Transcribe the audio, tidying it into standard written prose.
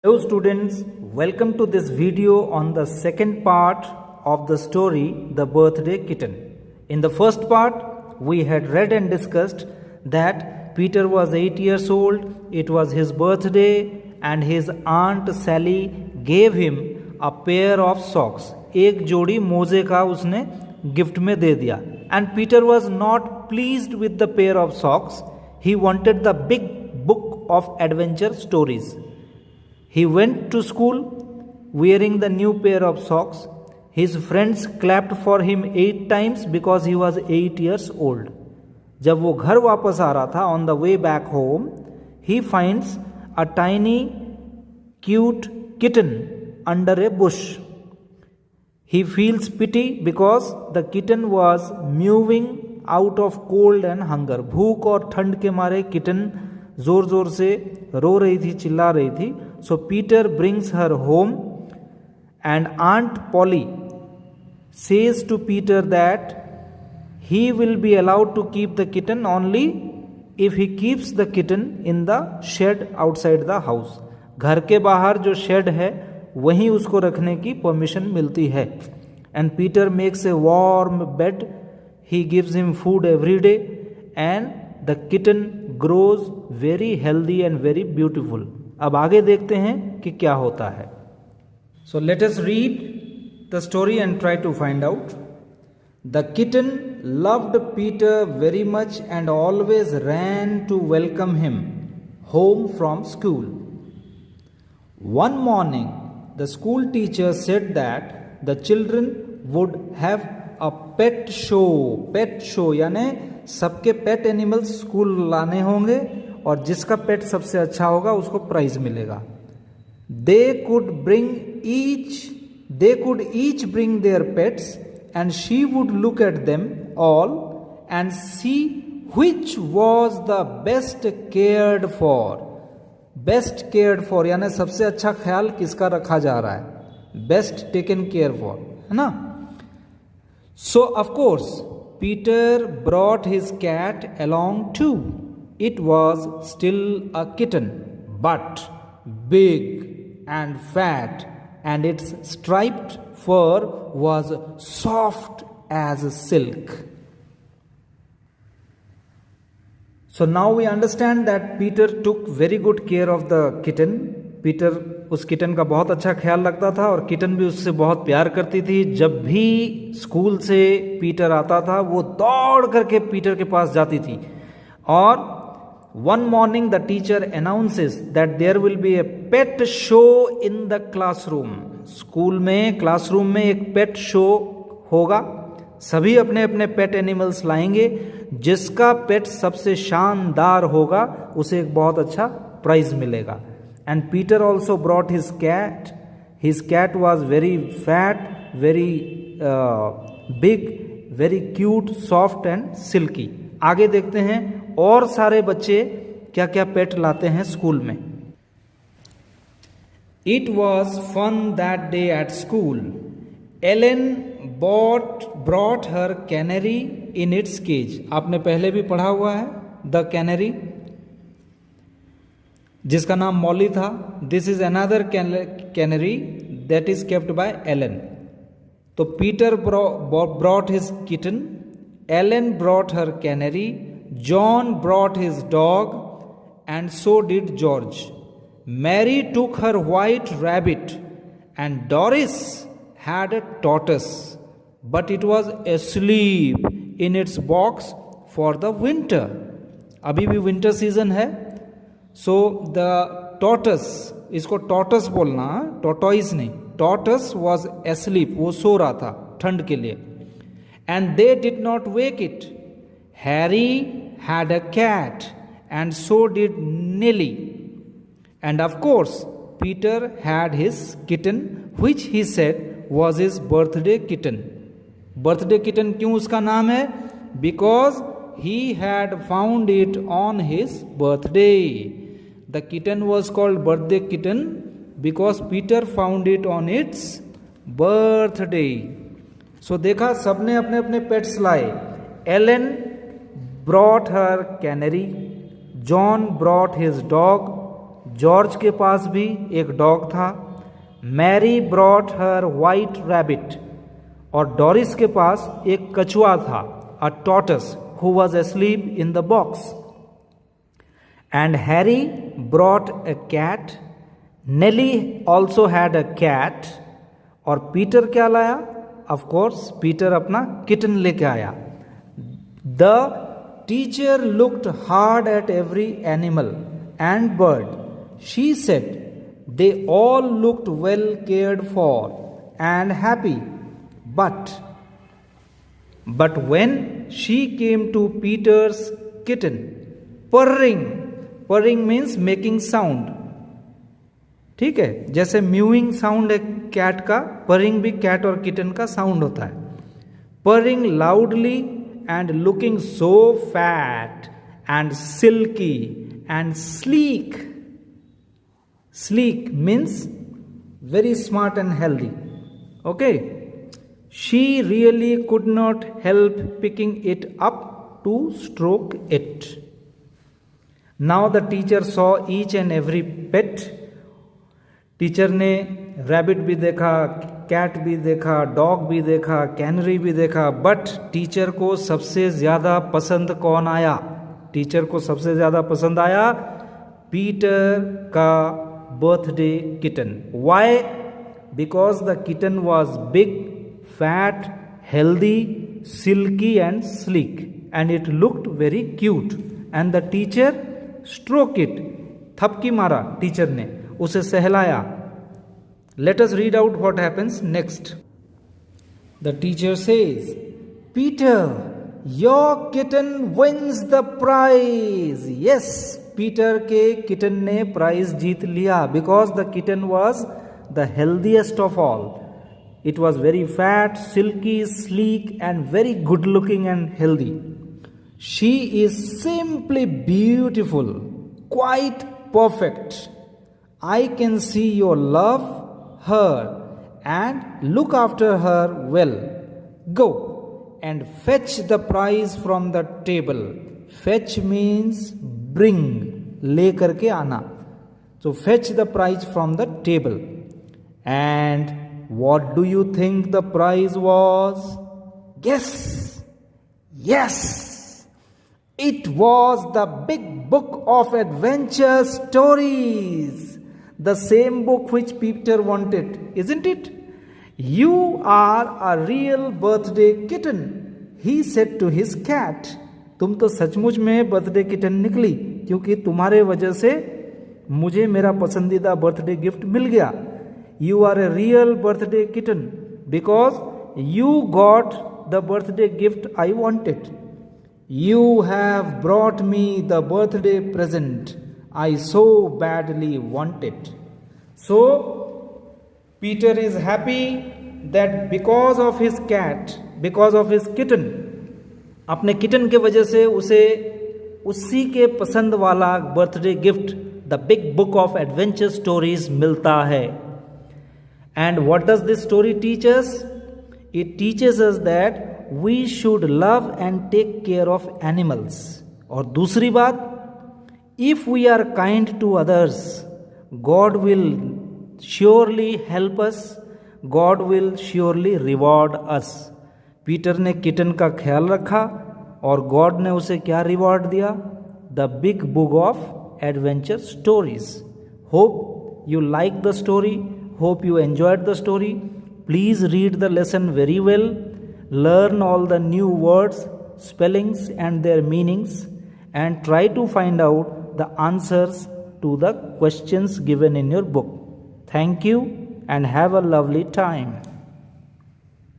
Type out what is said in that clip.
Hello students, welcome to this video on the second part of the story The Birthday Kitten. In the first part, we had read and discussed that Peter was 8 years old, it was his birthday and his aunt Sally gave him a pair of socks. एक जोड़ी मोजे का उसने gift में दे दिया. And Peter was not pleased with the pair of socks. He wanted the big book of adventure stories. He went to school wearing the new pair of socks. His friends clapped for him 8 times because he was 8 years old. जब वो घर वापस आ रहा था, on the way back home, he finds a tiny cute kitten under a bush. He feels pity because the kitten was mewing out of cold and hunger. भूख और ठंड के मारे किटन जोर जोर से रो रही थी, चिल्ला रही थी. So Peter brings her home and Aunt Polly says to Peter that he will be allowed to keep the kitten only if he keeps the kitten in the shed outside the house. घर के बाहर जो shade है वहीं उसको रखने की permission मिलती है. And Peter makes a warm bed. He gives him food every day and the kitten grows very healthy and very beautiful. अब आगे देखते हैं कि क्या होता है. So let us read the story and try to find out. The kitten loved Peter very much and always ran to welcome him home from school. One morning, the school teacher said that the children would have a pet show. Pet show यानी सबके pet animals school लाने होंगे और जिसका पेट सबसे अच्छा होगा उसको प्राइज मिलेगा. They could each bring their pets and she would look at them all and see which was the best cared for. Best cared for यानी सबसे अच्छा ख्याल किसका रखा जा रहा है, best taken care for, है ना. So of course Peter brought his cat along too. It was still a kitten, but big and fat, and its striped fur was soft as silk. So now we understand that Peter took very good care of the kitten. Peter उस kitten का बहुत अच्छा ख्याल रखता था और kitten भी उससे बहुत प्यार करती थी. जब भी स्कूल से पीटर आता था वो दौड़ करके पीटर के पास जाती थी. और one morning the teacher announces that there will be a pet show in the classroom. School में क्लासरूम में एक पेट शो होगा. सभी अपने अपने पेट एनिमल्स लाएंगे. जिसका पेट सबसे शानदार होगा उसे एक बहुत अच्छा प्राइज मिलेगा. And Peter also brought his cat. His cat was very fat, very big, very cute, soft and silky. आगे देखते हैं और सारे बच्चे क्या क्या पेट लाते हैं स्कूल में. It was fun that day at school. Ellen brought her canary in its cage. आपने पहले भी पढ़ा हुआ है The Canary, जिसका नाम मॉली था. This is another canary that is kept by Allen. तो Peter brought his kitten, Allen brought her canary, John brought his dog and so did George. Mary took her white rabbit and Doris had a tortoise but it was asleep in its box for the winter. अभी भी winter season है. So the टॉर्टस, इसको टॉर्टस बोलना, tortoise नहीं, टॉर्टस was asleep, वो सो रहा था ठंड के लिए. And they did not wake it. Harry had a cat and so did Nelly. And of course Peter had his kitten which he said was his birthday kitten. Birthday kitten क्यों उसका नाम है? Because he had found it on his birthday. The kitten was called birthday kitten because Peter found it on its birthday. So देखा सबने अपने अपने pets लाए. Ellen brought her canary, John brought his dog, George के पास भी एक dog था. Mary brought her white rabbit. और डोरिस के पास एक कछुआ था, a tortoise, who was asleep in the box. And Harry brought a cat. Nelly also had a cat. और पीटर क्या लाया? Of course, पीटर अपना किटन लेके आया. The teacher looked hard at every animal and bird. She said they all looked well cared for and happy. But when she came to Peter's kitten, purring means making sound. ठीक है, जैसे mowing sound है cat का, purring भी cat और kitten का sound होता है. Purring loudly and looking so fat and silky and sleek. Sleek means very smart and healthy. Okay. She really could not help picking it up to stroke it. Now the teacher saw each and every pet. Teacher ने rabbit भी देखा, cat भी देखा, dog भी देखा, canary भी देखा. But teacher को सबसे ज्यादा पसंद कौन आया? टीचर को सबसे ज्यादा पसंद आया पीटर का birthday kitten. Why? Because the kitten was big, fat, healthy, silky and sleek, and it looked very cute. And the teacher stroked it. थपकी मारा टीचर ने, उसे सहलाया. Let us read out what happens next. The teacher says, Peter, your kitten wins the prize. Yes, Peter के kitten ने prize जीत लिया because the kitten was the healthiest of all. It was very fat, silky, sleek, and very good looking and healthy. She is simply beautiful, quite perfect. I can see you love her and look after her well. Go and fetch the prize from the table. Fetch means bring, ले करके आना. So fetch the prize from the table. And what do you think the prize was? Guess. Yes. It was the big book of adventure stories. The same book which Peter wanted, isn't it? You are a real birthday kitten, he said to his cat. तुम तो सचमुच में birthday kitten निकली, क्योंकि तुम्हारे वजह से मुझे मेरा पसंदीदा बर्थडे गिफ्ट मिल गया. You are a real birthday kitten because you got the birthday gift I wanted. You have brought me the birthday present I so badly wanted. So, Peter is happy that because of his cat, because of his kitten, अपने kitten के वजह से उसे उसी के पसंद वाला birthday gift, the big book of adventure stories मिलता है. And what does this story teach us? It teaches us that we should love and take care of animals. और दूसरी बात, if we are kind to others, God will surely help us. God will surely reward us. Peter ने kitten का ख्याल रखा और God ने उसे क्या रिवॉर्ड दिया? The big book of adventure stories. Hope you like the story. Hope you enjoyed the story. Please read the lesson very well. Learn all the new words, spellings and their meanings, and try to find out the answers to the questions given in your book. Thank you and have a lovely time.